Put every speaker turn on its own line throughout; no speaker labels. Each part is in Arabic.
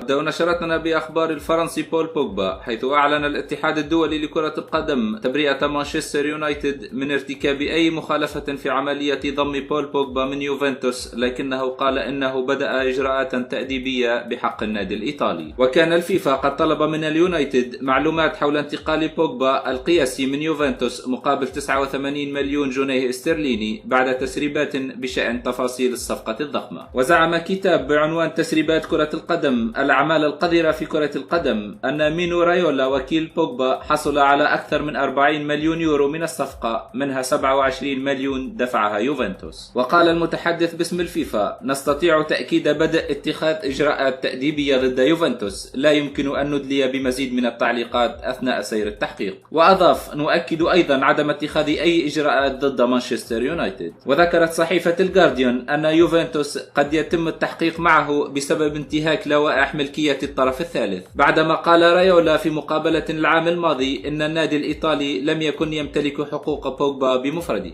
نبدأ نشرتنا بأخبار الفرنسي بول بوجبا، حيث أعلن الاتحاد الدولي لكرة القدم تبرئة مانشستر يونايتد من ارتكاب أي مخالفة في عملية ضم بول بوجبا من يوفنتوس، لكنه قال إنه بدأ إجراءات تأديبية بحق النادي الإيطالي. وكان الفيفا قد طلب من اليونايتد معلومات حول انتقال بوجبا القياسي من يوفنتوس مقابل 89 مليون جنيه استرليني بعد تسريبات بشأن تفاصيل الصفقة الضخمة. وزعم كتاب بعنوان تسريبات كرة القدم الأعمال القذرة في كرة القدم أن مينو رايولا وكيل بوجبا حصل على أكثر من 40 مليون يورو من الصفقة، منها 27 مليون دفعها يوفنتوس. وقال المتحدث باسم الفيفا: نستطيع تأكيد بدء اتخاذ إجراءات تأديبية ضد يوفنتوس، لا يمكن أن ندلي بمزيد من التعليقات أثناء سير التحقيق. وأضاف: نؤكد أيضا عدم اتخاذ أي إجراءات ضد مانشستر يونايتد. وذكرت صحيفة الجارديان أن يوفنتوس قد يتم التحقيق معه بسبب انتهاك لوائح ملكية الطرف الثالث، بعدما قال رايولا في مقابلة العام الماضي إن النادي الإيطالي لم يكن يمتلك حقوق بوجبا بمفرده.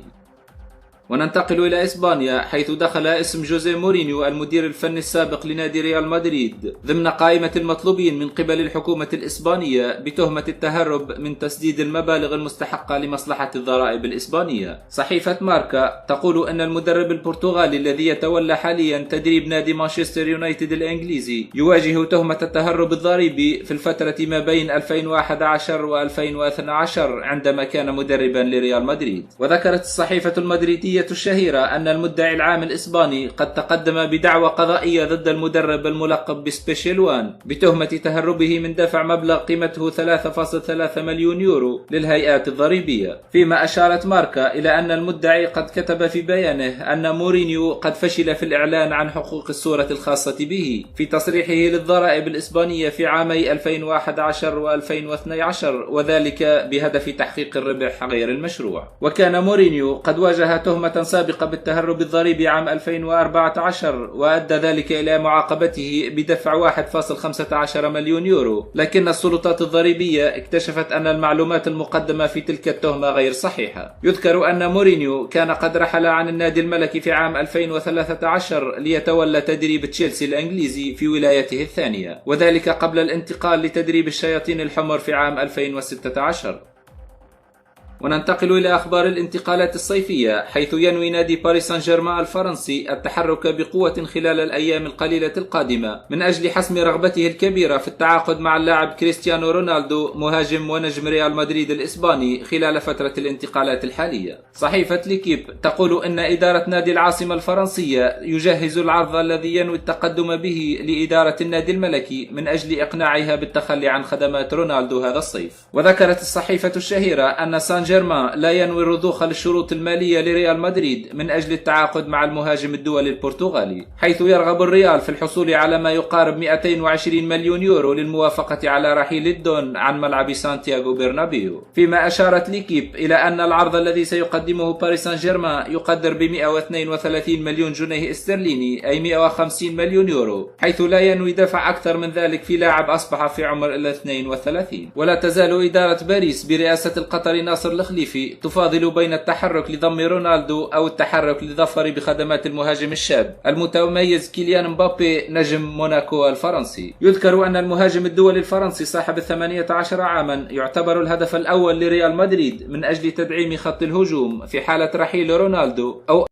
وننتقل إلى إسبانيا، حيث دخل اسم جوزيه مورينيو المدير الفني السابق لنادي ريال مدريد ضمن قائمة المطلوبين من قبل الحكومة الإسبانية بتهمة التهرب من تسديد المبالغ المستحقة لمصلحة الضرائب الإسبانية. صحيفة ماركا تقول أن المدرب البرتغالي الذي يتولى حاليا تدريب نادي مانشستر يونايتد الإنجليزي يواجه تهمة التهرب الضريبي في الفترة ما بين 2011 و 2012 عندما كان مدربا لريال مدريد. وذكرت الصحيفة المدريدية الشهيرة أن المدعي العام الإسباني قد تقدم بدعوى قضائية ضد المدرب الملقب بسبيشيل وان بتهمة تهربه من دفع مبلغ قيمته 3.3 مليون يورو للهيئات الضريبية. فيما أشارت ماركا إلى أن المدعي قد كتب في بيانه أن مورينيو قد فشل في الإعلان عن حقوق الصورة الخاصة به في تصريحه للضرائب الإسبانية في عامي 2011 و 2012، وذلك بهدف تحقيق الربح غير المشروع. وكان مورينيو قد واجه تهمة سابقة بالتهرب الضريبي عام 2014، وأدى ذلك إلى معاقبته بدفع 1.15 مليون يورو، لكن السلطات الضريبية اكتشفت أن المعلومات المقدمة في تلك التهمة غير صحيحة. يذكر أن مورينيو كان قد رحل عن النادي الملكي في عام 2013 ليتولى تدريب تشيلسي الإنجليزي في ولايته الثانية، وذلك قبل الانتقال لتدريب الشياطين الحمر في عام 2016. وننتقل إلى أخبار الانتقالات الصيفية، حيث ينوي نادي باريس سان جيرمان الفرنسي التحرك بقوة خلال الأيام القليلة القادمة من أجل حسم رغبته الكبيرة في التعاقد مع اللاعب كريستيانو رونالدو مهاجم ونجم ريال مدريد الإسباني خلال فترة الانتقالات الحالية. صحيفة ليكيب تقول إن إدارة نادي العاصمة الفرنسية يجهز العرض الذي ينوي التقدم به لإدارة النادي الملكي من أجل إقناعها بالتخلي عن خدمات رونالدو هذا الصيف. وذكرت الصحيفة الشهيرة أن سان جيرمان لا ينوي الرضوخ للشروط المالية لريال مدريد من أجل التعاقد مع المهاجم الدولي البرتغالي، حيث يرغب الريال في الحصول على ما يقارب 220 مليون يورو للموافقة على رحيل الدون عن ملعب سانتياغو برنابيو. فيما أشارت ليكيب إلى أن العرض الذي سيقدمه باريس سان جيرمان يقدر ب 132 مليون جنيه استرليني، أي 150 مليون يورو، حيث لا ينوي دفع أكثر من ذلك في لاعب أصبح في عمر 32. ولا تزال إدارة باريس برئاسة القطري ناصر الخليفي تفاضل بين التحرك لضم رونالدو أو التحرك للظفر بخدمات المهاجم الشاب المتميز كيليان مبابي نجم موناكو الفرنسي. يذكر أن المهاجم الدولي الفرنسي صاحب 18 عاما يعتبر الهدف الأول لريال مدريد من أجل تدعيم خط الهجوم في حالة رحيل رونالدو أو